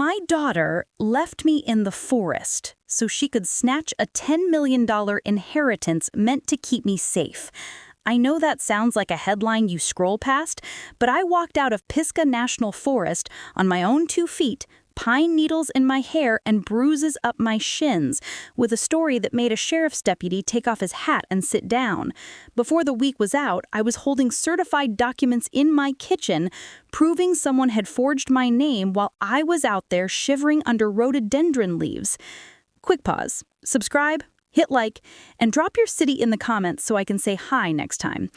My daughter left me in the forest so she could snatch a $10 million inheritance meant to keep me safe. I know that sounds like a headline you scroll past, but I walked out of Pisgah National Forest on my own 2 feet, pine needles in my hair and bruises up my shins, with a story that made a sheriff's deputy take off his hat and sit down. Before the week was out, I was holding certified documents in my kitchen, proving someone had forged my name while I was out there shivering under rhododendron leaves. Quick pause. Subscribe, hit like, and drop your city in the comments so I can say hi next time.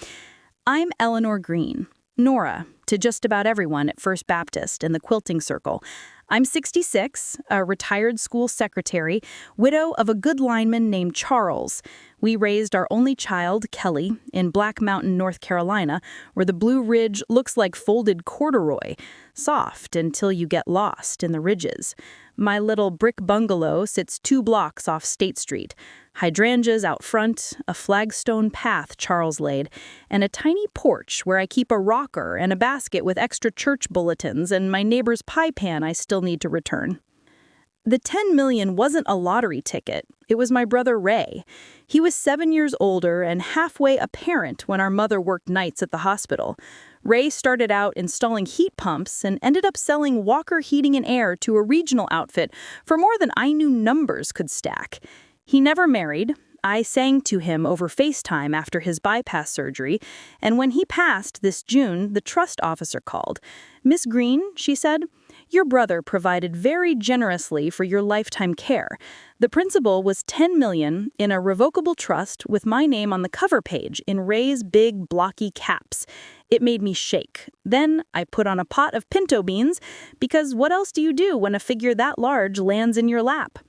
I'm Eleanor Green, Nora, to just about everyone at First Baptist in the quilting circle. I'm 66, a retired school secretary, widow of a good lineman named Charles. We raised our only child, Kelly, in Black Mountain, North Carolina, where the Blue Ridge looks like folded corduroy, soft until you get lost in the ridges. My little brick bungalow sits 2 blocks off State Street. Hydrangeas out front, a flagstone path Charles laid, and a tiny porch where I keep a rocker and a basket with extra church bulletins and my neighbor's pie pan I still need to return. The $10 million wasn't a lottery ticket. It was my brother Ray. He was 7 years older and halfway a parent when our mother worked nights at the hospital. Ray started out installing heat pumps and ended up selling Walker Heating and Air to a regional outfit for more than I knew numbers could stack. He never married. I sang to him over FaceTime after his bypass surgery, and when he passed this June, the trust officer called. "Miss Green," she said, "your brother provided very generously for your lifetime care. The principal was $10 million in a revocable trust with my name on the cover page in Ray's big, blocky caps. It made me shake. Then I put on a pot of pinto beans, because what else do you do when a figure that large lands in your lap?"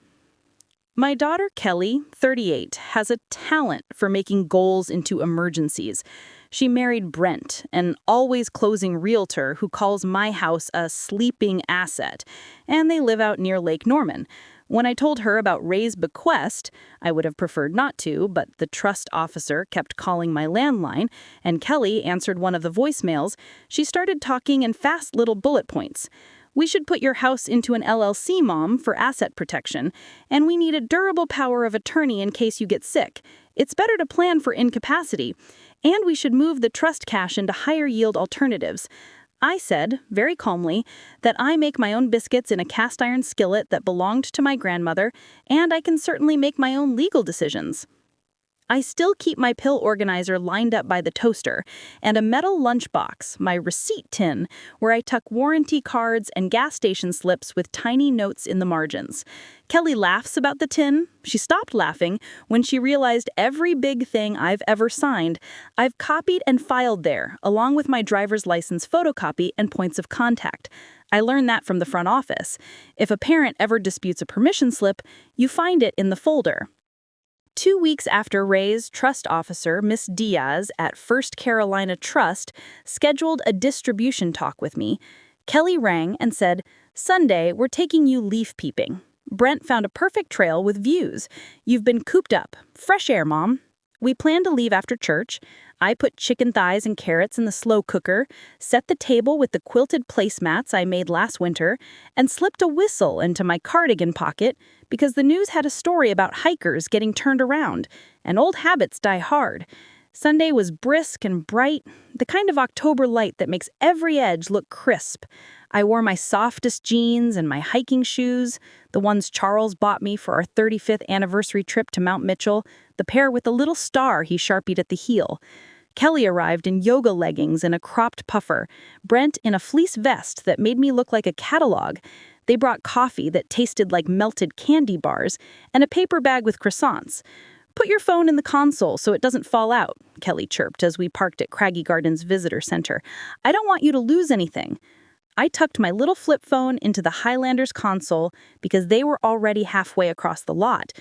My daughter, Kelly, 38, has a talent for making goals into emergencies. She married Brent, an always-closing realtor who calls my house a sleeping asset, and they live out near Lake Norman. When I told her about Ray's bequest, I would have preferred not to, but the trust officer kept calling my landline, and Kelly answered one of the voicemails. She started talking in fast little bullet points. "We should put your house into an LLC, Mom, for asset protection, and we need a durable power of attorney in case you get sick. It's better to plan for incapacity, and we should move the trust cash into higher-yield alternatives." I said, very calmly, that I make my own biscuits in a cast-iron skillet that belonged to my grandmother, and I can certainly make my own legal decisions. I still keep my pill organizer lined up by the toaster, and a metal lunchbox, my receipt tin, where I tuck warranty cards and gas station slips with tiny notes in the margins. Kelly laughs about the tin. She stopped laughing when she realized every big thing I've ever signed, I've copied and filed there, along with my driver's license photocopy and points of contact. I learned that from the front office. If a parent ever disputes a permission slip, you find it in the folder. 2 weeks after Ray's trust officer, Miss Diaz at First Carolina Trust, scheduled a distribution talk with me, Kelly rang and said, "Sunday, we're taking you leaf peeping. Brent found a perfect trail with views. You've been cooped up. Fresh air, Mom." We planned to leave after church. I put chicken thighs and carrots in the slow cooker, set the table with the quilted placemats I made last winter, and slipped a whistle into my cardigan pocket because the news had a story about hikers getting turned around, and old habits die hard. Sunday was brisk and bright, the kind of October light that makes every edge look crisp. I wore my softest jeans and my hiking shoes, the ones Charles bought me for our 35th anniversary trip to Mount Mitchell, the pair with the little star he sharpied at the heel. Kelly arrived in yoga leggings and a cropped puffer, Brent in a fleece vest that made me look like a catalog. They brought coffee that tasted like melted candy bars and a paper bag with croissants. "Put your phone in the console so it doesn't fall out," Kelly chirped as we parked at Craggy Gardens Visitor Center. "I don't want you to lose anything." I tucked my little flip phone into the Highlanders console because they were already halfway across the lot.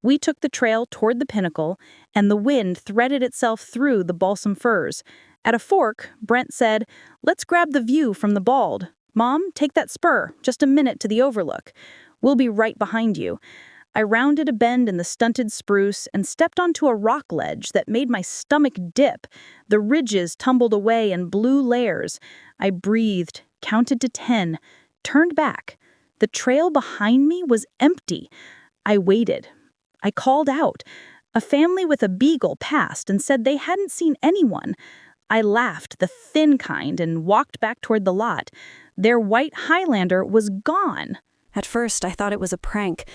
We took the trail toward the pinnacle, and the wind threaded itself through the balsam firs. At a fork, Brent said, "Let's grab the view from the bald. Mom, take that spur, just a minute to the overlook. We'll be right behind you." I rounded a bend in the stunted spruce and stepped onto a rock ledge that made my stomach dip. The ridges tumbled away in blue layers. I breathed, counted to 10, turned back. The trail behind me was empty. I waited. I called out. A family with a beagle passed and said they hadn't seen anyone. I laughed, the thin kind, and walked back toward the lot. Their white Highlander was gone. At first, I thought it was a prank.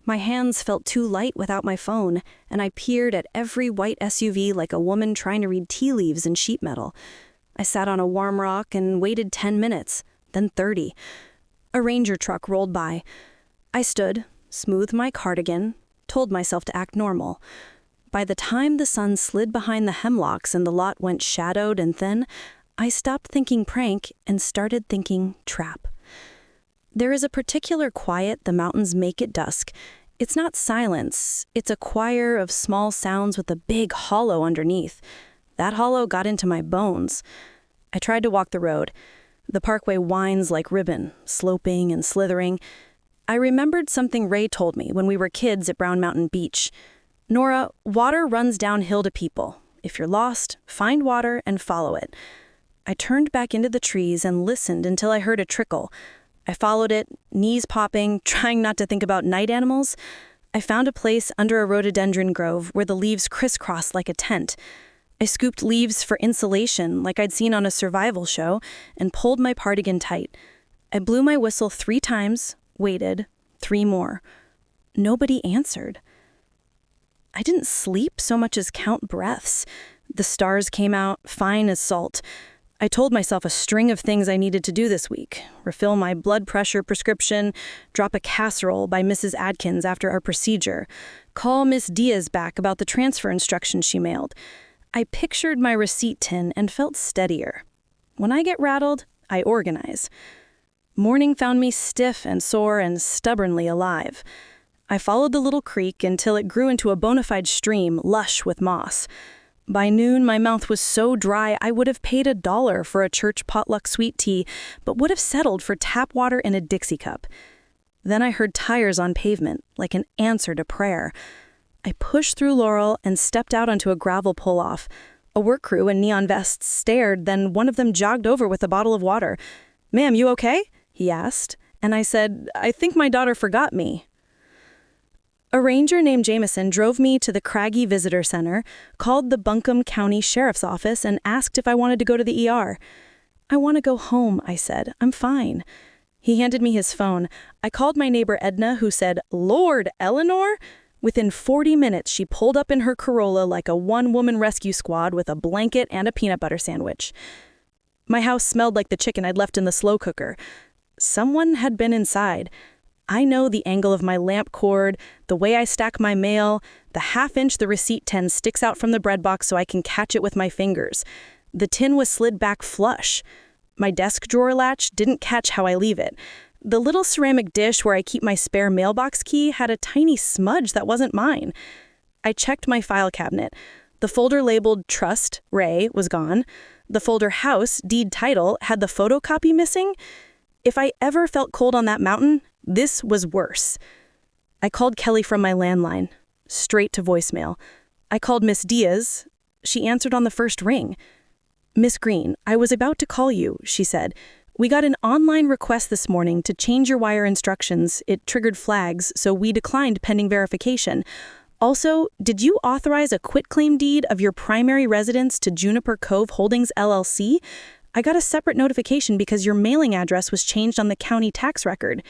My hands felt too light without my phone, and I peered at every white SUV like a woman trying to read tea leaves in sheet metal. I sat on a warm rock and waited 10 minutes, then 30. A ranger truck rolled by. I stood, smoothed my cardigan, told myself to act normal. By the time the sun slid behind the hemlocks and the lot went shadowed and thin, I stopped thinking prank and started thinking trap. There is a particular quiet the mountains make at dusk. It's not silence, it's a choir of small sounds with a big hollow underneath. That hollow got into my bones. I tried to walk the road. The parkway winds like ribbon, sloping and slithering. I remembered something Ray told me when we were kids at Brown Mountain Beach. Nora, water runs downhill to people. If you're lost, find water and follow it. I turned back into the trees and listened until I heard a trickle. I followed it, knees popping, trying not to think about night animals. I found a place under a rhododendron grove where the leaves crisscrossed like a tent. I scooped leaves for insulation like I'd seen on a survival show and pulled my cardigan tight. I blew my whistle 3 times, waited, 3 more. Nobody answered. I didn't sleep so much as count breaths. The stars came out, fine as salt. I told myself a string of things I needed to do this week. Refill my blood pressure prescription, drop a casserole by Mrs. Adkins after our procedure, call Miss Diaz back about the transfer instructions she mailed. I pictured my receipt tin and felt steadier. When I get rattled, I organize. Morning found me stiff and sore and stubbornly alive. I followed the little creek until it grew into a bona fide stream lush with moss. By noon, my mouth was so dry I would have paid $1 for a church potluck sweet tea, but would have settled for tap water in a Dixie cup. Then I heard tires on pavement, like an answer to prayer. I pushed through Laurel and stepped out onto a gravel pull-off. A work crew in neon vests stared, then one of them jogged over with a bottle of water. "Ma'am, you okay?" he asked, and I said, "I think my daughter forgot me." A ranger named Jameson drove me to the Craggy Visitor Center, called the Buncombe County Sheriff's Office, and asked if I wanted to go to the ER. "I want to go home," I said. "I'm fine." He handed me his phone. I called my neighbor Edna, who said, "Lord, Eleanor?" Within 40 minutes, she pulled up in her Corolla like a one-woman rescue squad with a blanket and a peanut butter sandwich. My house smelled like the chicken I'd left in the slow cooker. Someone had been inside. I know the angle of my lamp cord, the way I stack my mail, the half-inch the receipt tin sticks out from the bread box so I can catch it with my fingers. The tin was slid back flush. My desk drawer latch didn't catch how I leave it. The little ceramic dish where I keep my spare mailbox key had a tiny smudge that wasn't mine. I checked my file cabinet. The folder labeled Trust, Ray, was gone. The folder House, Deed Title, had the photocopy missing. If I ever felt cold on that mountain, this was worse. I called Kelly from my landline, straight to voicemail. I called Miss Diaz. She answered on the first ring. "Miss Green, I was about to call you," she said. "We got an online request this morning to change your wire instructions. It triggered flags, so we declined pending verification. Also, did you authorize a quitclaim deed of your primary residence to Juniper Cove Holdings, LLC? I got a separate notification because your mailing address was changed on the county tax record."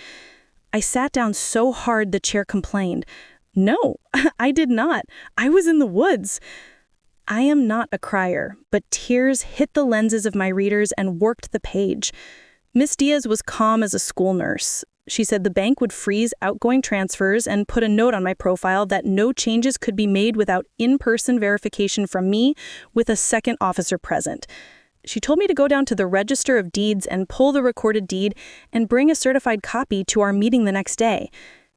I sat down so hard the chair complained. "No, I did not. I was in the woods." I am not a crier, but tears hit the lenses of my readers and worked the page. Miss Diaz was calm as a school nurse. She said the bank would freeze outgoing transfers and put a note on my profile that no changes could be made without in-person verification from me with a second officer present. She told me to go down to the Register of Deeds and pull the recorded deed and bring a certified copy to our meeting the next day.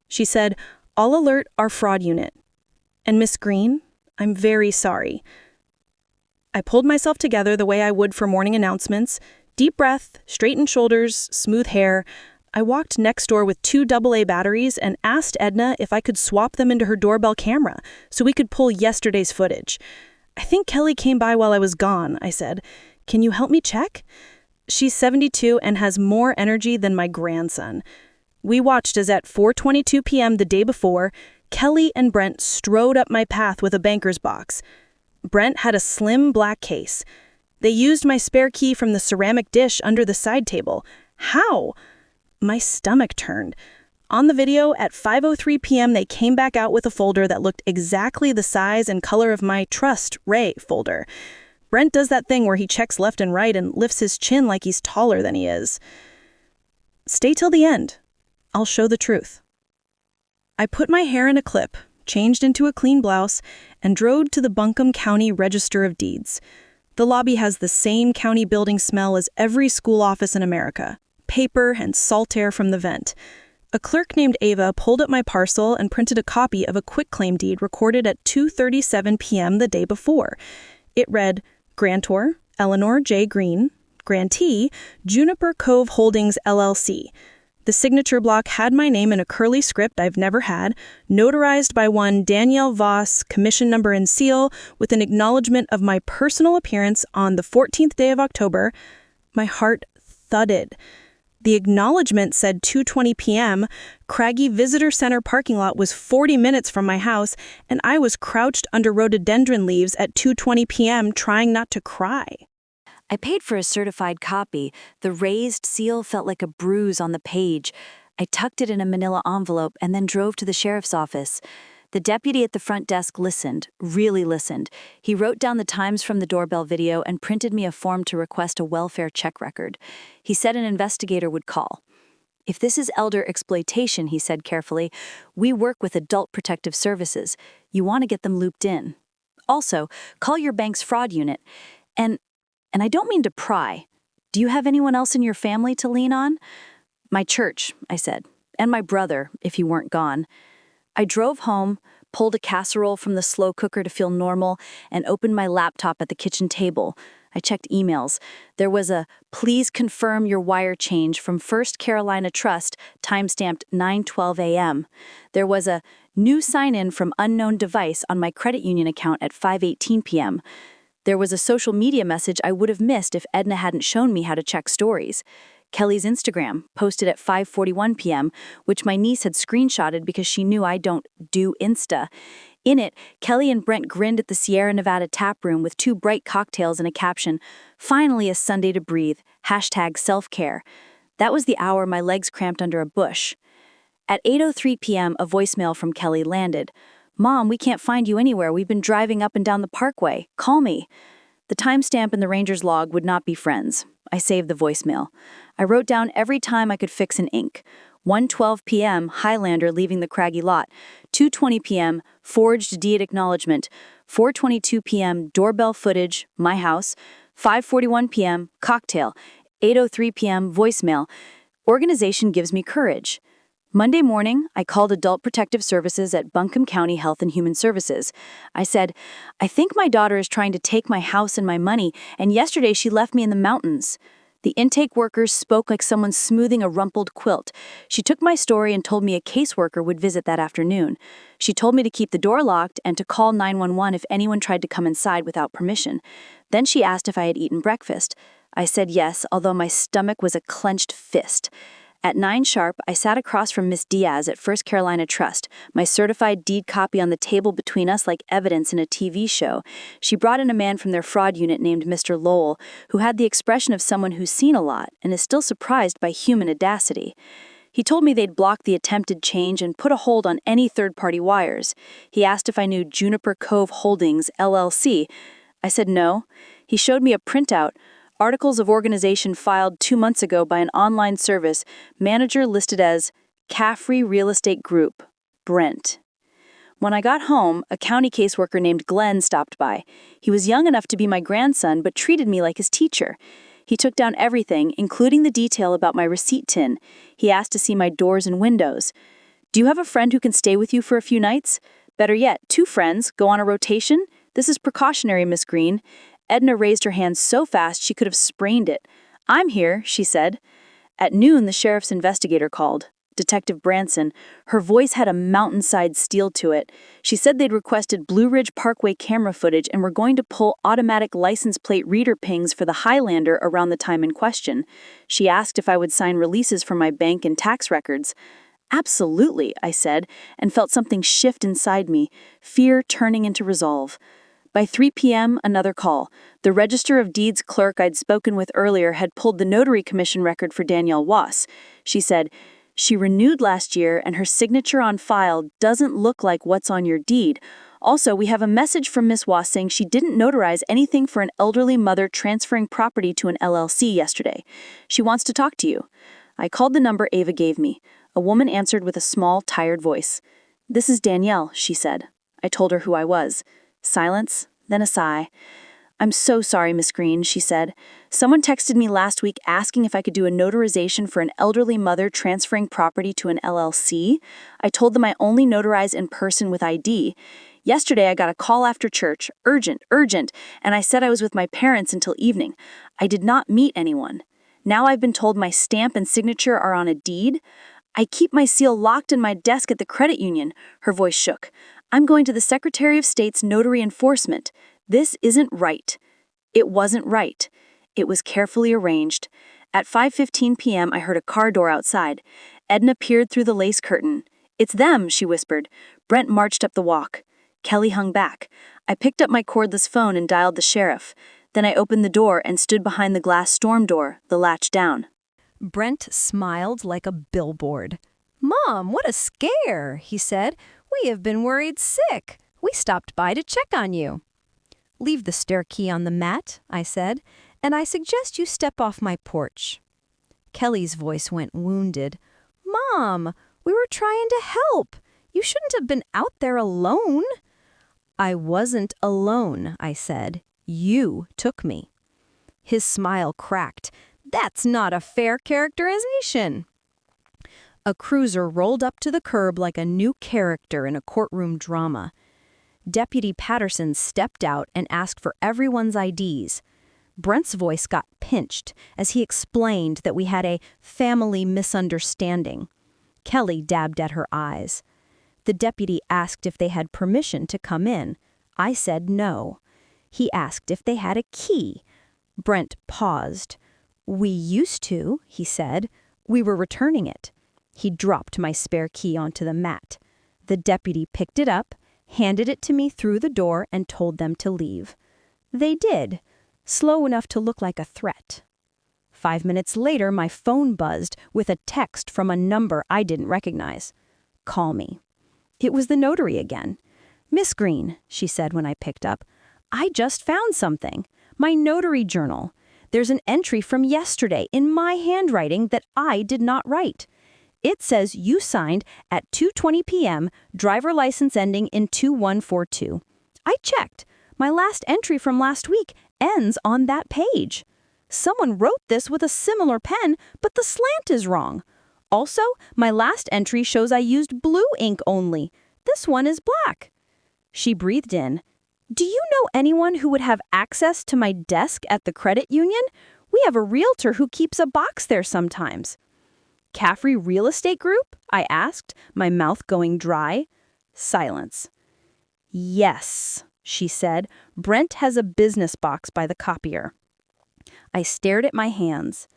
She said, "I'll alert our fraud unit. And Miss Green, I'm very sorry." I pulled myself together the way I would for morning announcements. Deep breath, straightened shoulders, smooth hair. I walked next door with 2 AA batteries and asked Edna if I could swap them into her doorbell camera so we could pull yesterday's footage. "I think Kelly came by while I was gone," I said. "Can you help me check?" She's 72 and has more energy than my grandson. We watched as at 4:22 p.m. the day before, Kelly and Brent strode up my path with a banker's box. Brent had a slim black case. They used my spare key from the ceramic dish under the side table. How? My stomach turned. On the video, at 5:03 p.m., they came back out with a folder that looked exactly the size and color of my Trust Ray folder. Brent does that thing where he checks left and right and lifts his chin like he's taller than he is. Stay till the end. I'll show the truth. I put my hair in a clip, changed into a clean blouse, and drove to the Buncombe County Register of Deeds. The lobby has the same county building smell as every school office in America, paper and salt air from the vent. A clerk named Ava pulled up my parcel and printed a copy of a quitclaim deed recorded at 2:37 p.m. the day before. It read, Grantor, Eleanor J. Green, Grantee, Juniper Cove Holdings, LLC. The signature block had my name in a curly script I've never had, notarized by one Danielle Voss, commission number and seal, with an acknowledgement of my personal appearance on the 14th day of October. My heart thudded. The acknowledgement said 2:20 p.m., Craggy Visitor Center parking lot was 40 minutes from my house, and I was crouched under rhododendron leaves at 2:20 p.m. trying not to cry. I paid for a certified copy. The raised seal felt like a bruise on the page. I tucked it in a manila envelope and then drove to the sheriff's office. The deputy at the front desk listened, really listened. He wrote down the times from the doorbell video and printed me a form to request a welfare check record. He said an investigator would call. If this is elder exploitation, he said carefully, we work with Adult Protective Services. You want to get them looped in. Also, call your bank's fraud unit. And I don't mean to pry. Do you have anyone else in your family to lean on? My church, I said, and my brother, if he weren't gone. I drove home, pulled a casserole from the slow cooker to feel normal, and opened my laptop at the kitchen table. I checked emails. There was a please confirm your wire change from First Carolina Trust, timestamped 9:12 a.m. There was a new sign-in from unknown device on my credit union account at 5:18 p.m. There was a social media message I would have missed if Edna hadn't shown me how to check stories. Kelly's Instagram, posted at 5:41 p.m., which my niece had screenshotted because she knew I don't do Insta. In it, Kelly and Brent grinned at the Sierra Nevada tap room with 2 bright cocktails and a caption, finally a Sunday to breathe, #self-care. That was the hour my legs cramped under a bush. At 8:03 p.m., a voicemail from Kelly landed. Mom, we can't find you anywhere. We've been driving up and down the parkway. Call me. The timestamp in the ranger's log would not be friends. I saved the voicemail. I wrote down every time I could fix an ink. 1:12 p.m., Highlander leaving the craggy lot. 2:20 p.m., forged deed acknowledgement. 4:22 p.m., doorbell footage, my house. 5:41 p.m., cocktail. 8:03 p.m., voicemail. Organization gives me courage. Monday morning, I called Adult Protective Services at Buncombe County Health and Human Services. I said, I think my daughter is trying to take my house and my money, and yesterday she left me in the mountains. The intake workers spoke like someone smoothing a rumpled quilt. She took my story and told me a caseworker would visit that afternoon. She told me to keep the door locked and to call 911 if anyone tried to come inside without permission. Then she asked if I had eaten breakfast. I said yes, although my stomach was a clenched fist. At 9 sharp, I sat across from Miss Diaz at First Carolina Trust, my certified deed copy on the table between us like evidence in a TV show. She brought in a man from their fraud unit named Mr. Lowell, who had the expression of someone who's seen a lot and is still surprised by human audacity. He told me they'd blocked the attempted change and put a hold on any third-party wires. He asked if I knew Juniper Cove Holdings, LLC. I said no. He showed me a printout, articles of organization filed 2 months ago by an online service, manager listed as Caffrey Real Estate Group, Brent. When I got home, a county caseworker named Glenn stopped by. He was young enough to be my grandson, but treated me like his teacher. He took down everything, including the detail about my receipt tin. He asked to see my doors and windows. Do you have a friend who can stay with you for a few nights? Better yet, 2 friends, go on a rotation? This is precautionary, Miss Green. Edna raised her hand so fast she could have sprained it. I'm here, she said. At noon, the sheriff's investigator called. Detective Branson. Her voice had a mountainside steel to it. She said they'd requested Blue Ridge Parkway camera footage and were going to pull automatic license plate reader pings for the Highlander around the time in question. She asked if I would sign releases from my bank and tax records. Absolutely, I said, and felt something shift inside me, fear turning into resolve. By 3 p.m., another call. The Register of Deeds clerk I'd spoken with earlier had pulled the notary commission record for Danielle Wass. She said, "She renewed last year, and her signature on file doesn't look like what's on your deed. Also, we have a message from Miss Wass saying she didn't notarize anything for an elderly mother transferring property to an LLC yesterday. She wants to talk to you." I called the number Ava gave me. A woman answered with a small, tired voice. "This is Danielle," she said. I told her who I was. Silence, then a sigh. "I'm so sorry, Miss Green," she said. "Someone texted me last week asking if I could do a notarization for an elderly mother transferring property to an LLC. I told them I only notarize in person with ID. Yesterday I got a call after church, urgent, and I said I was with my parents until evening. I did not meet anyone. Now I've been told my stamp and signature are on a deed. I keep my seal locked in my desk at the credit union." Her voice shook. "I'm going to the Secretary of State's notary enforcement. This isn't right." It wasn't right. It was carefully arranged. At 5:15 p.m., I heard a car door outside. Edna peered through the lace curtain. "It's them," she whispered. Brent marched up the walk. Kelly hung back. I picked up my cordless phone and dialed the sheriff. Then I opened the door and stood behind the glass storm door, the latch down. Brent smiled like a billboard. "Mom, what a scare," he said. "We have been worried sick. We stopped by to check on you." "Leave the stair key on the mat," I said, "and I suggest you step off my porch." Kelly's voice went wounded. "Mom, we were trying to help. You shouldn't have been out there alone." "I wasn't alone," I said. "You took me." His smile cracked. "That's not a fair characterization." A cruiser rolled up to the curb like a new character in a courtroom drama. Deputy Patterson stepped out and asked for everyone's IDs. Brent's voice got pinched as he explained that we had a family misunderstanding. Kelly dabbed at her eyes. The deputy asked if they had permission to come in. I said no. He asked if they had a key. Brent paused. "We used to," he said. "We were returning it." He dropped my spare key onto the mat. The deputy picked it up, handed it to me through the door, and told them to leave. They did, slow enough to look like a threat. 5 minutes later, my phone buzzed with a text from a number I didn't recognize. "Call me." It was the notary again. "Miss Green," she said when I picked up, "I just found something. My notary journal. There's an entry from yesterday in my handwriting that I did not write. It says you signed at 2:20 p.m., driver license ending in 2142. I checked. My last entry from last week ends on that page. Someone wrote this with a similar pen, but the slant is wrong. Also, my last entry shows I used blue ink only. This one is black." She breathed in. "Do you know anyone who would have access to my desk at the credit union? We have a realtor who keeps a box there sometimes." "Caffrey Real Estate Group?" I asked, my mouth going dry. Silence. "Yes," she said. "Brent has a business box by the copier." I stared at my hands.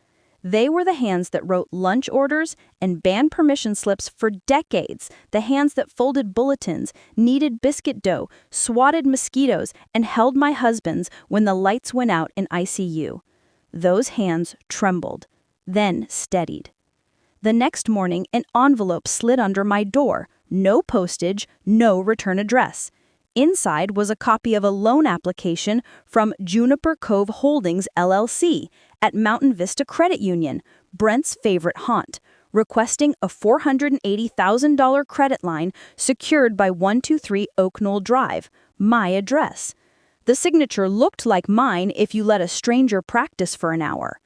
They were the hands that wrote lunch orders and band permission slips for decades, the hands that folded bulletins, kneaded biscuit dough, swatted mosquitoes, and held my husband's when the lights went out in ICU. Those hands trembled, then steadied. The next morning, an envelope slid under my door. No postage, no return address. Inside was a copy of a loan application from Juniper Cove Holdings, LLC, at Mountain Vista Credit Union, Brent's favorite haunt, requesting a $480,000 credit line secured by 123 Oak Knoll Drive, my address. The signature looked like mine if you let a stranger practice for an hour.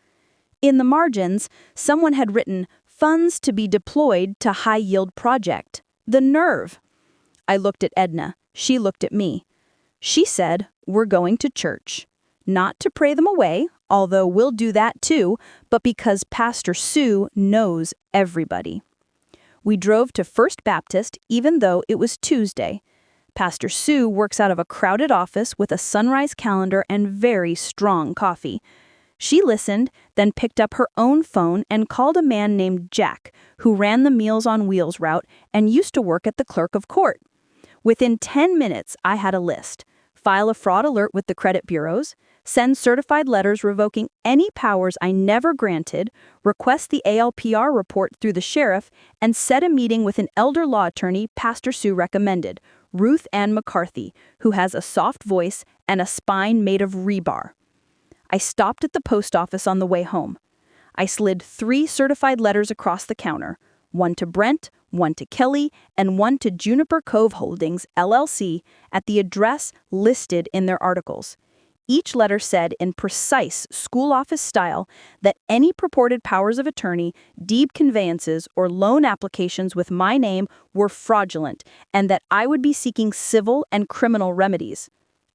In the margins, someone had written, "Funds to be deployed to high-yield project." The nerve! I looked at Edna. She looked at me. She said, "We're going to church. Not to pray them away, although we'll do that too, but because Pastor Sue knows everybody." We drove to First Baptist even though it was Tuesday. Pastor Sue works out of a crowded office with a sunrise calendar and very strong coffee. She listened, then picked up her own phone and called a man named Jack, who ran the Meals on Wheels route and used to work at the clerk of court. Within 10 minutes, I had a list. File a fraud alert with the credit bureaus, send certified letters revoking any powers I never granted, request the ALPR report through the sheriff, and set a meeting with an elder law attorney Pastor Sue recommended, Ruth Ann McCarthy, who has a soft voice and a spine made of rebar. I stopped at the post office on the way home. I slid 3 certified letters across the counter, one to Brent, one to Kelly, and one to Juniper Cove Holdings, LLC, at the address listed in their articles. Each letter said in precise school office style that any purported powers of attorney, deed conveyances, or loan applications with my name were fraudulent and that I would be seeking civil and criminal remedies.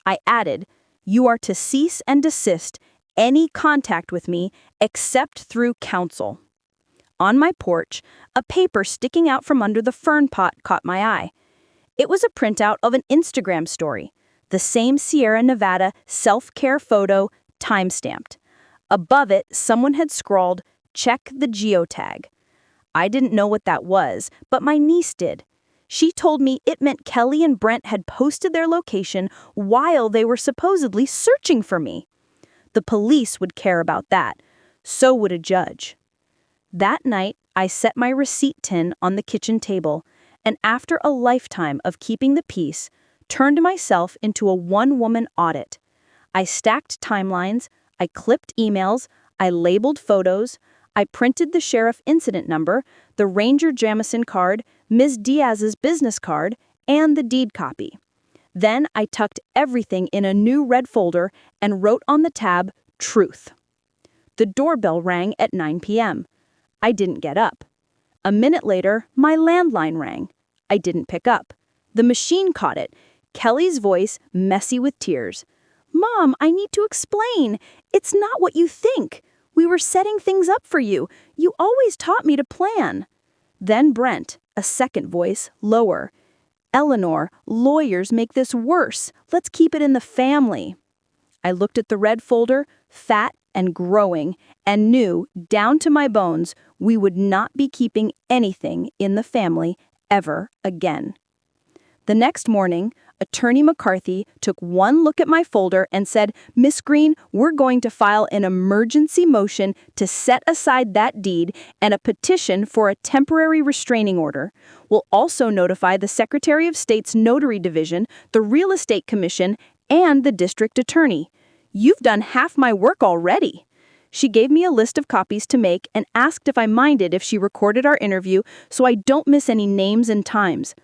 I added, "You are to cease and desist any contact with me except through counsel." On my porch, a paper sticking out from under the fern pot caught my eye. It was a printout of an Instagram story, the same Sierra Nevada self-care photo, time-stamped. Above it, someone had scrawled, "Check the geotag." I didn't know what that was, but my niece did. She told me it meant Kelly and Brent had posted their location while they were supposedly searching for me. The police would care about that. So would a judge. That night, I set my receipt tin on the kitchen table, and after a lifetime of keeping the peace, turned myself into a one-woman audit. I stacked timelines, I clipped emails, I labeled photos, I printed the sheriff incident number, the Ranger Jamison card, Ms. Diaz's business card, and the deed copy. Then I tucked everything in a new red folder and wrote on the tab, "Truth." The doorbell rang at 9 p.m. I didn't get up. A minute later, my landline rang. I didn't pick up. The machine caught it. Kelly's voice, messy with tears. "Mom, I need to explain. It's not what you think. We were setting things up for you. You always taught me to plan." Then Brent, a second voice, lower. "Eleanor, lawyers make this worse. Let's keep it in the family." I looked at the red folder, fat and growing, and knew, down to my bones, we would not be keeping anything in the family ever again. The next morning, Attorney McCarthy took one look at my folder and said, "Miss Green, we're going to file an emergency motion to set aside that deed and a petition for a temporary restraining order. We'll also notify the Secretary of State's Notary Division, the Real Estate Commission, and the District Attorney. You've done half my work already." She gave me a list of copies to make and asked if I minded if she recorded our interview so I don't miss any names and times.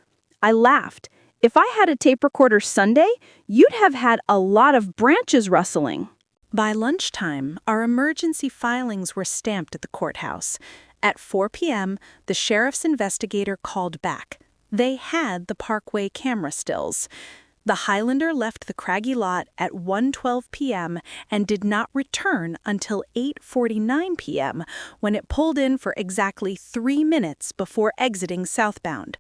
I laughed. If I had a tape recorder Sunday, you'd have had a lot of branches rustling. By lunchtime, our emergency filings were stamped at the courthouse. At 4 p.m., the sheriff's investigator called back. They had the Parkway camera stills. The Highlander left the craggy lot at 1:12 p.m. and did not return until 8:49 p.m., when it pulled in for exactly 3 minutes before exiting southbound.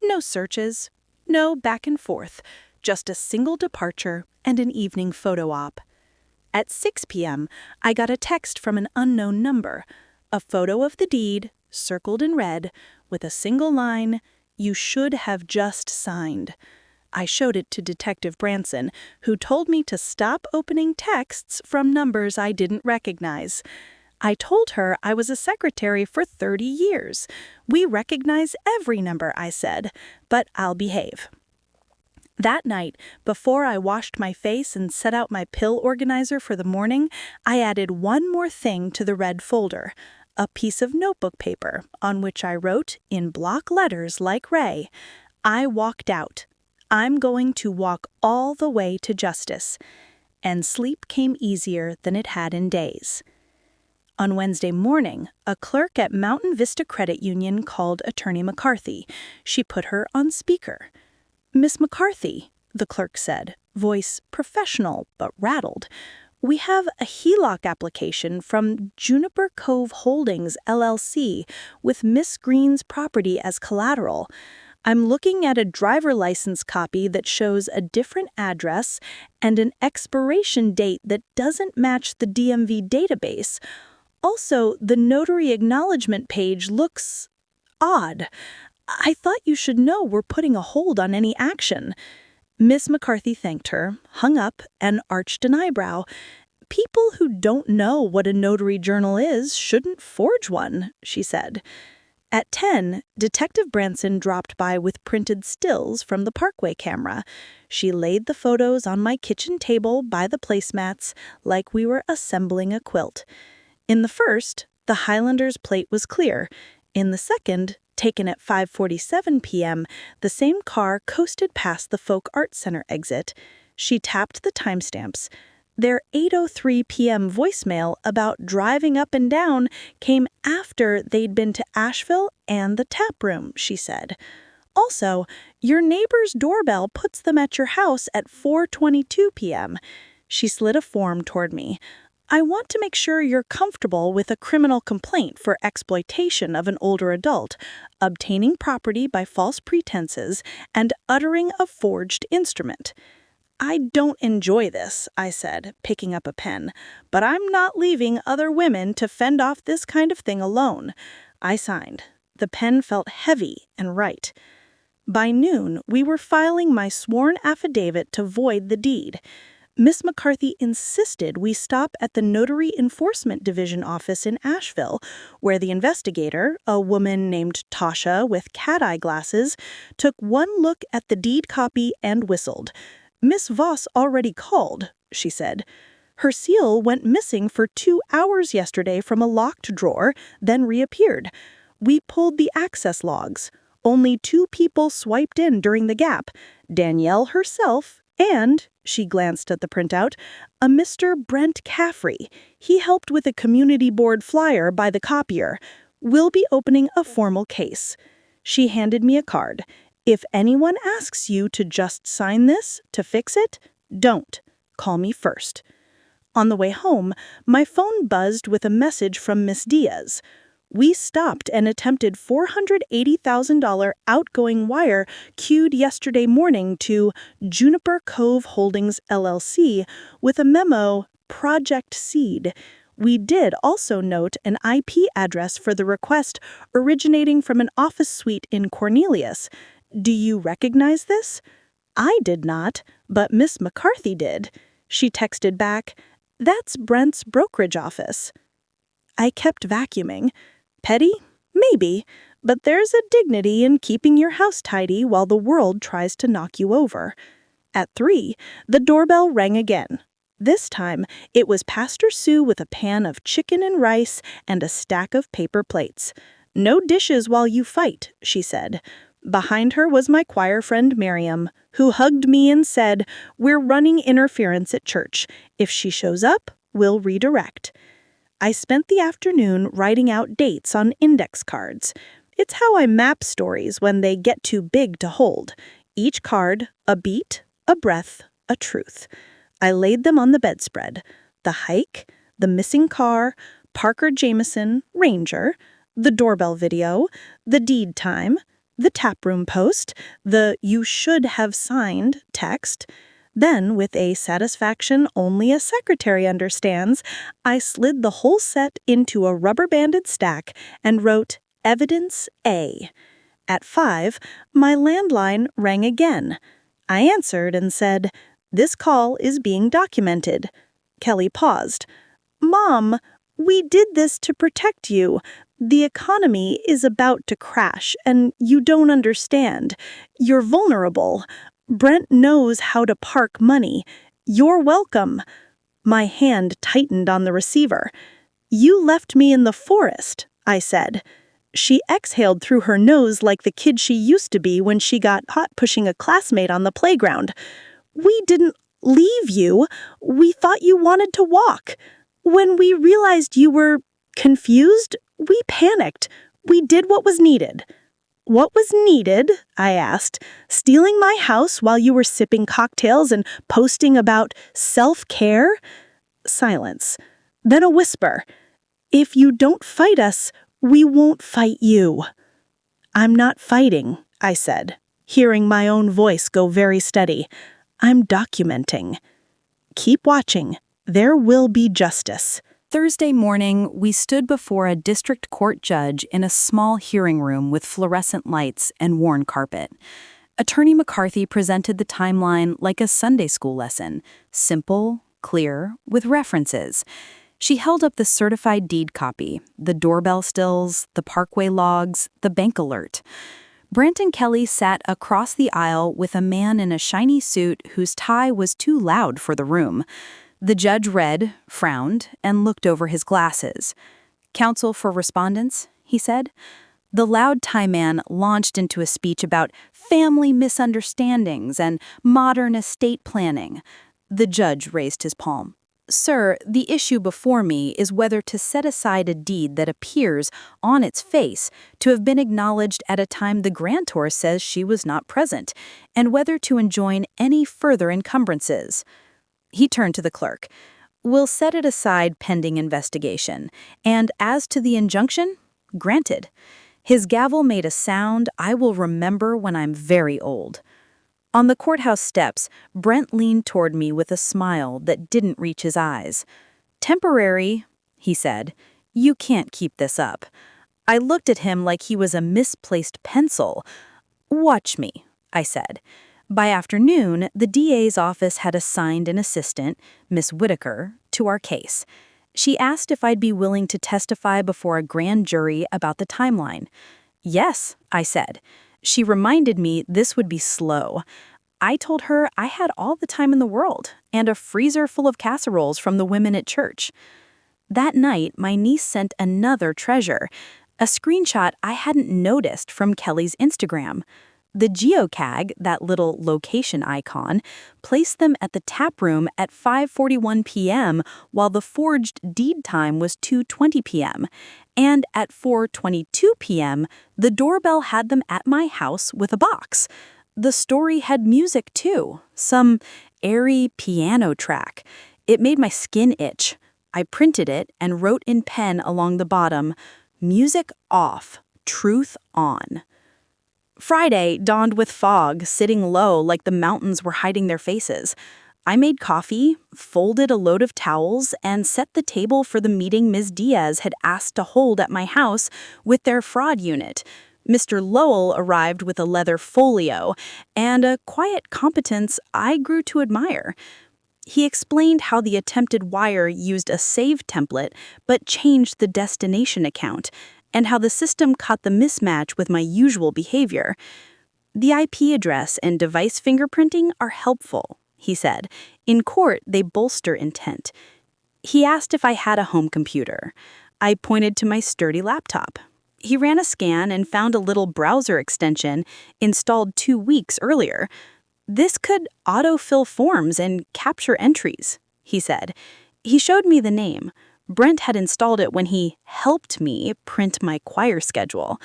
No searches, no back and forth, just a single departure and an evening photo op. At 6 p.m., I got a text from an unknown number, a photo of the deed, circled in red, with a single line, "You should have just signed." I showed it to Detective Branson, who told me to stop opening texts from numbers I didn't recognize. I told her I was a secretary for 30 years. "We recognize every number," I said, "but I'll behave." That night, before I washed my face and set out my pill organizer for the morning, I added one more thing to the red folder, a piece of notebook paper on which I wrote, in block letters like Ray, "I walked out. I'm going to walk all the way to justice." And sleep came easier than it had in days. On Wednesday morning, a clerk at Mountain Vista Credit Union called Attorney McCarthy. She put her on speaker. "Miss McCarthy," the clerk said, voice professional but rattled, We have a HELOC application from Juniper Cove Holdings, LLC, with Miss Green's property as collateral. I'm looking at a driver license copy that shows a different address and an expiration date that doesn't match the DMV database. Also, the notary acknowledgement page looks odd. I thought you should know we're putting a hold on any action. Miss McCarthy thanked her, hung up, and arched an eyebrow. People who don't know what a notary journal is shouldn't forge one, she said. At 10, Detective Branson dropped by with printed stills from the Parkway camera. She laid the photos on my kitchen table by the placemats like we were assembling a quilt. In the first, the Highlanders plate was clear. In the second, taken at 5:47 p.m., the same car coasted past the Folk Art Center exit. She tapped the timestamps. Their 8:03 p.m. voicemail about driving up and down came after they'd been to Asheville and the tap room, she said. Also, your neighbor's doorbell puts them at your house at 4:22 p.m. She slid a form toward me. I want to make sure you're comfortable with a criminal complaint for exploitation of an older adult, obtaining property by false pretenses, and uttering a forged instrument. I don't enjoy this, I said, picking up a pen, but I'm not leaving other women to fend off this kind of thing alone. I signed. The pen felt heavy and right. By noon, we were filing my sworn affidavit to void the deed. Miss McCarthy insisted we stop at the Notary Enforcement Division office in Asheville, where the investigator, a woman named Tasha with cat-eye glasses, took one look at the deed copy and whistled. Miss Voss already called, she said. Her seal went missing for 2 hours yesterday from a locked drawer, then reappeared. We pulled the access logs. Only 2 people swiped in during the gap, Danielle herself and, she glanced at the printout, a Mr. Brent Caffrey. He helped with a community board flyer by the copier. We'll be opening a formal case. She handed me a card. If anyone asks you to just sign this to fix it, don't. Call me first. On the way home, my phone buzzed with a message from Miss Diaz. We stopped and attempted $480,000 outgoing wire queued yesterday morning to Juniper Cove Holdings, LLC, with a memo, Project Seed. We did also note an IP address for the request originating from an office suite in Cornelius. Do you recognize this? I did not, but Miss McCarthy did. She texted back, That's Brent's brokerage office. I kept vacuuming. Petty? Maybe, but there's a dignity in keeping your house tidy while the world tries to knock you over. At 3, the doorbell rang again. This time, it was Pastor Sue with a pan of chicken and rice and a stack of paper plates. No dishes while you fight, she said. Behind her was my choir friend Miriam, who hugged me and said, We're running interference at church. If she shows up, we'll redirect. I spent the afternoon writing out dates on index cards. It's how I map stories when they get too big to hold. Each card, a beat, a breath, a truth. I laid them on the bedspread. The hike, the missing car, Parker Jameson, Ranger, the doorbell video, the deed time, the taproom post, the you should have signed text. Then, with a satisfaction only a secretary understands, I slid the whole set into a rubber-banded stack and wrote Evidence A. At 5, my landline rang again. I answered and said, This call is being documented. Kelly paused. Mom, we did this to protect you. The economy is about to crash, and you don't understand. You're vulnerable. Brent knows how to park money. You're welcome. My hand tightened on the receiver. You left me in the forest, I said. She exhaled through her nose like the kid she used to be when she got caught pushing a classmate on the playground. We didn't leave you. We thought you wanted to walk. When we realized you were confused, we panicked. We did what was needed. What was needed? I asked. Stealing my house while you were sipping cocktails and posting about self-care? Silence. Then a whisper. "If you don't fight us, we won't fight you." "I'm not fighting," I said, hearing my own voice go very steady. "I'm documenting. Keep watching. There will be justice." Thursday morning, we stood before a district court judge in a small hearing room with fluorescent lights and worn carpet. Attorney McCarthy presented the timeline like a Sunday school lesson, simple, clear, with references. She held up the certified deed copy, the doorbell stills, the parkway logs, the bank alert. Brent and Kelly sat across the aisle with a man in a shiny suit whose tie was too loud for the room. The judge read, frowned, and looked over his glasses. "Counsel for respondents," he said. The loud tie man launched into a speech about family misunderstandings and modern estate planning. The judge raised his palm. "Sir, the issue before me is whether to set aside a deed that appears, on its face, to have been acknowledged at a time the grantor says she was not present, and whether to enjoin any further encumbrances." He turned to the clerk. "We'll set it aside pending investigation, and as to the injunction, granted." His gavel made a sound I will remember when I'm very old. On the courthouse steps, Brent leaned toward me with a smile that didn't reach his eyes. "Temporary," he said. "You can't keep this up." I looked at him like he was a misplaced pencil. "Watch me," I said. By afternoon, the DA's office had assigned an assistant, Miss Whitaker, to our case. She asked if I'd be willing to testify before a grand jury about the timeline. "Yes," I said. She reminded me this would be slow. I told her I had all the time in the world and a freezer full of casseroles from the women at church. That night, my niece sent another treasure, a screenshot I hadn't noticed from Kelly's Instagram. The geocag, that little location icon, placed them at the tap room at 5:41 p.m. while the forged deed time was 2:20 p.m. And at 4:22 p.m., the doorbell had them at my house with a box. The story had music, too, some airy piano track. It made my skin itch. I printed it and wrote in pen along the bottom, "Music off, truth on." Friday dawned with fog, sitting low like the mountains were hiding their faces. I made coffee, folded a load of towels, and set the table for the meeting Ms. Diaz had asked to hold at my house with their fraud unit. Mr. Lowell arrived with a leather folio and a quiet competence I grew to admire. He explained how the attempted wire used a save template but changed the destination account, and how the system caught the mismatch with my usual behavior. "The IP address and device fingerprinting are helpful," he said. "In court, they bolster intent." He asked if I had a home computer. I pointed to my sturdy laptop. He ran a scan and found a little browser extension installed 2 weeks earlier. "This could autofill forms and capture entries," he said. He showed me the name. Brent had installed it when he helped me print my choir schedule.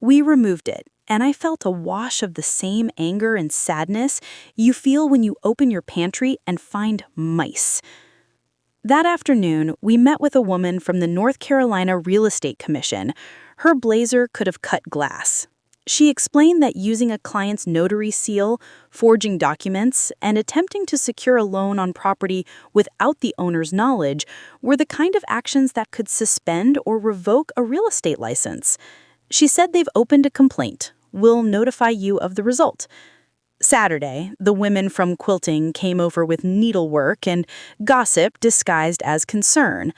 We removed it, and I felt a wash of the same anger and sadness you feel when you open your pantry and find mice. That afternoon, we met with a woman from the North Carolina Real Estate Commission. Her blazer could have cut glass. She explained that using a client's notary seal, forging documents, and attempting to secure a loan on property without the owner's knowledge were the kind of actions that could suspend or revoke a real estate license. She said they've opened a complaint. We'll notify you of the result. Saturday, the women from quilting came over with needlework and gossip disguised as concern.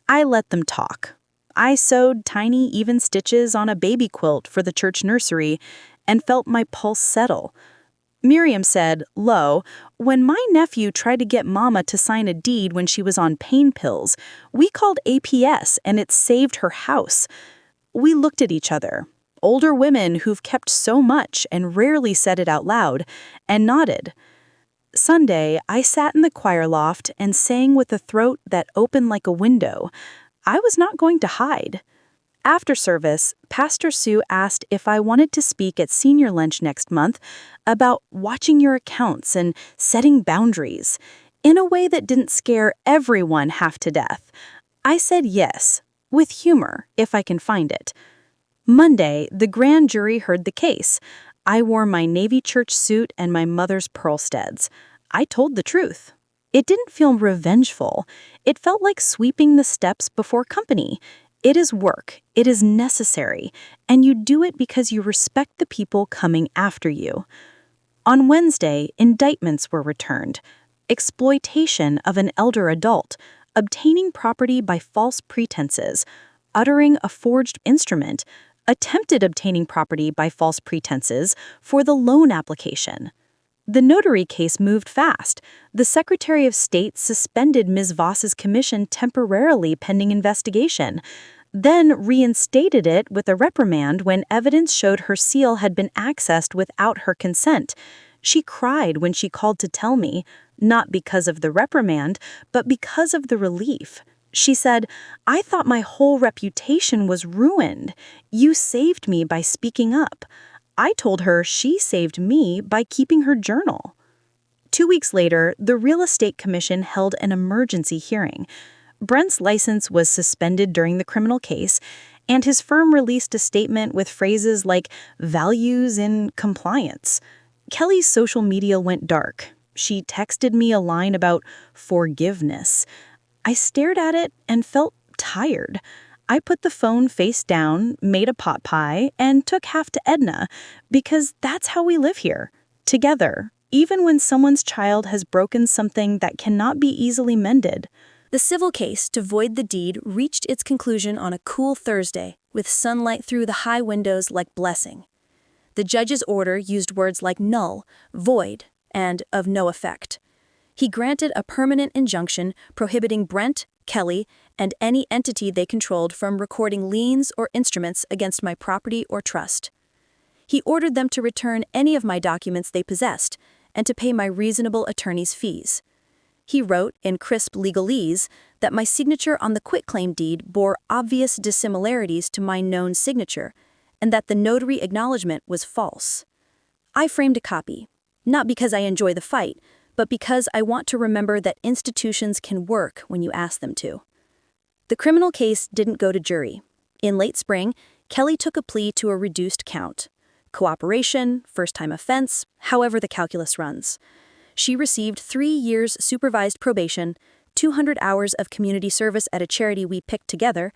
I let them talk. I sewed tiny, even stitches on a baby quilt for the church nursery and felt my pulse settle. Miriam said, low, "When my nephew tried to get Mama to sign a deed when she was on pain pills, we called APS and it saved her house." We looked at each other, older women who've kept so much and rarely said it out loud, and nodded. Sunday, I sat in the choir loft and sang with a throat that opened like a window. I was not going to hide. After service, Pastor Sue asked if I wanted to speak at senior lunch next month about watching your accounts and setting boundaries. in a way that didn't scare everyone half to death. I said yes, with humor, if I can find it. Monday, the grand jury heard the case. I wore my Navy church suit and my mother's pearl studs. I told the truth. It didn't feel revengeful. It felt like sweeping the steps before company. It is work. It is necessary. And you do it because you respect the people coming after you. On Wednesday, indictments were returned. Exploitation of an elder adult, obtaining property by false pretenses, uttering a forged instrument, attempted obtaining property by false pretenses for the loan application. The notary case moved fast. The Secretary of State suspended Ms. Voss's commission temporarily pending investigation, then reinstated it with a reprimand when evidence showed her seal had been accessed without her consent. She cried when she called to tell me, not because of the reprimand, but because of the relief. She said, "I thought my whole reputation was ruined. You saved me by speaking up." I told her she saved me by keeping her journal. 2 weeks later, the Real Estate Commission held an emergency hearing. Brent's license was suspended during the criminal case, and his firm released a statement with phrases like values in compliance. Kelly's social media went dark. She texted me a line about forgiveness. I stared at it and felt tired. I put the phone face down, made a pot pie, and took half to Edna, because that's how we live here, together, even when someone's child has broken something that cannot be easily mended. The civil case to void the deed reached its conclusion on a cool Thursday, with sunlight through the high windows like blessing. The judge's order used words like null, void, and of no effect. He granted a permanent injunction prohibiting Brent, Kelly, and any entity they controlled from recording liens or instruments against my property or trust. He ordered them to return any of my documents they possessed and to pay my reasonable attorney's fees. He wrote, in crisp legalese, that my signature on the quitclaim deed bore obvious dissimilarities to my known signature, and that the notary acknowledgement was false. I framed a copy, not because I enjoy the fight, but because I want to remember that institutions can work when you ask them to. The criminal case didn't go to jury. In late spring, Kelly took a plea to a reduced count. Cooperation, first-time offense, however the calculus runs. She received 3 years supervised probation, 200 hours of community service at a charity we picked together.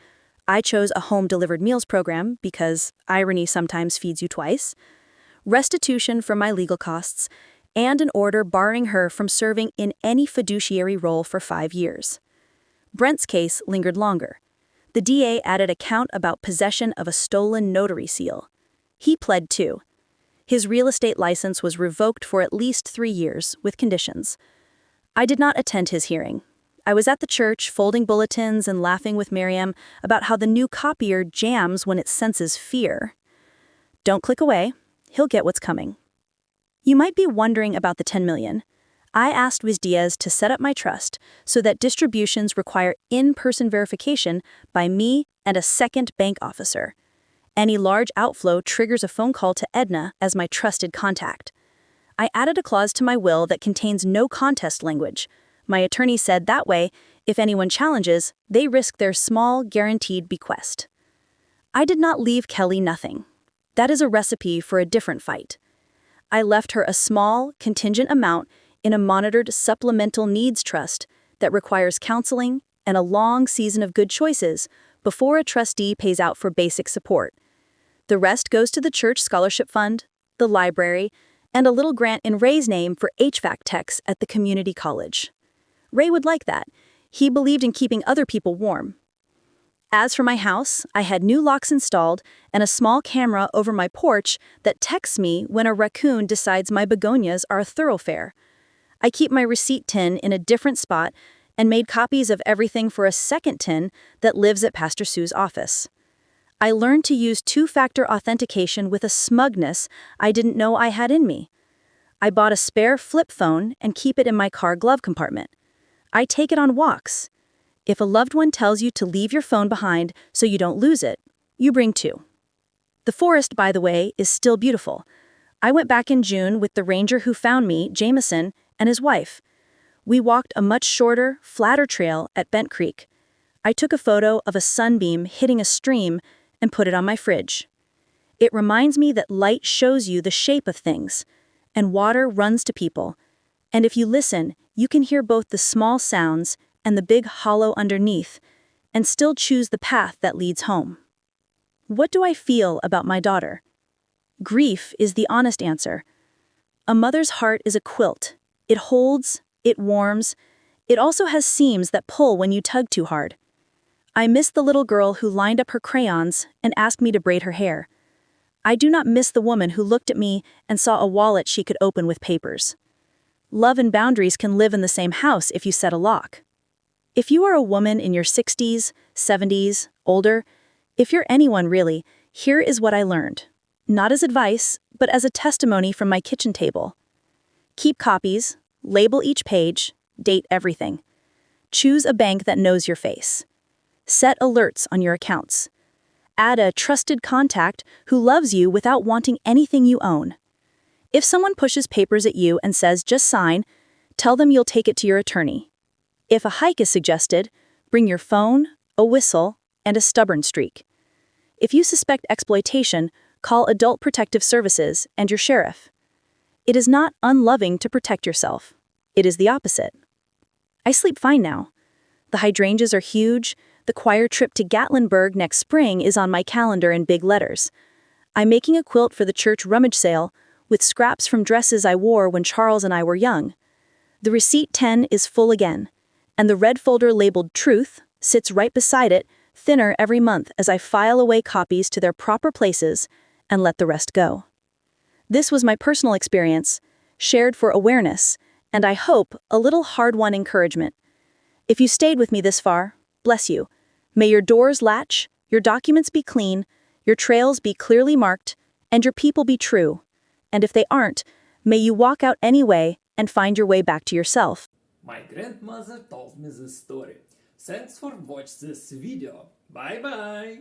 I chose a home-delivered meals program because irony sometimes feeds you twice. Restitution for my legal costs, and an order barring her from serving in any fiduciary role for 5 years. Brent's case lingered longer. The DA added a count about possession of a stolen notary seal. He pled too. His real estate license was revoked for at least 3 years, with conditions. I did not attend his hearing. I was at the church, folding bulletins and laughing with Miriam about how the new copier jams when it senses fear. Don't click away. He'll get what's coming. You might be wondering about the $10 million. I asked Wiz Diaz to set up my trust so that distributions require in-person verification by me and a second bank officer. Any large outflow triggers a phone call to Edna as my trusted contact. I added a clause to my will that contains no contest language. My attorney said that way, if anyone challenges, they risk their small, guaranteed bequest. I did not leave Kelly nothing. That is a recipe for a different fight. I left her a small, contingent amount in a monitored supplemental needs trust that requires counseling and a long season of good choices before a trustee pays out for basic support. The rest goes to the church scholarship fund, the library, and a little grant in Ray's name for HVAC techs at the community college. Ray would like that. He believed in keeping other people warm. As for my house, I had new locks installed and a small camera over my porch that texts me when a raccoon decides my begonias are a thoroughfare. I keep my receipt tin in a different spot and made copies of everything for a second tin that lives at Pastor Sue's office. I learned to use two-factor authentication with a smugness I didn't know I had in me. I bought a spare flip phone and keep it in my car glove compartment. I take it on walks. If a loved one tells you to leave your phone behind so you don't lose it, you bring two. The forest, by the way, is still beautiful. I went back in June with the ranger who found me, Jameson, and his wife. We walked a much shorter, flatter trail at Bent Creek. I took a photo of a sunbeam hitting a stream and put it on my fridge. It reminds me that light shows you the shape of things, and water runs to people. And if you listen, you can hear both the small sounds and the big hollow underneath, and still choose the path that leads home. What do I feel about my daughter? Grief is the honest answer. A mother's heart is a quilt. It holds, it warms, it also has seams that pull when you tug too hard. I miss the little girl who lined up her crayons and asked me to braid her hair. I do not miss the woman who looked at me and saw a wallet she could open with papers. Love and boundaries can live in the same house if you set a lock. If you are a woman in your 60s, 70s, older, if you're anyone really, here is what I learned. Not as advice, but as a testimony from my kitchen table. Keep copies, label each page, date everything. Choose a bank that knows your face. Set alerts on your accounts. Add a trusted contact who loves you without wanting anything you own. If someone pushes papers at you and says, just sign, tell them you'll take it to your attorney. If a hike is suggested, bring your phone, a whistle, and a stubborn streak. If you suspect exploitation, call Adult Protective Services and your sheriff. It is not unloving to protect yourself. It is the opposite. I sleep fine now. The hydrangeas are huge. The choir trip to Gatlinburg next spring is on my calendar in big letters. I'm making a quilt for the church rummage sale with scraps from dresses I wore when Charles and I were young. The receipt 10 is full again, and the red folder labeled Truth sits right beside it, thinner every month as I file away copies to their proper places and let the rest go. This was my personal experience, shared for awareness, and I hope a little hard-won encouragement. If you stayed with me this far, bless you. May your doors latch, your documents be clean, your trails be clearly marked, and your people be true. And if they aren't, may you walk out anyway and find your way back to yourself. My grandmother told me this story. Thanks for watching this video. Bye bye!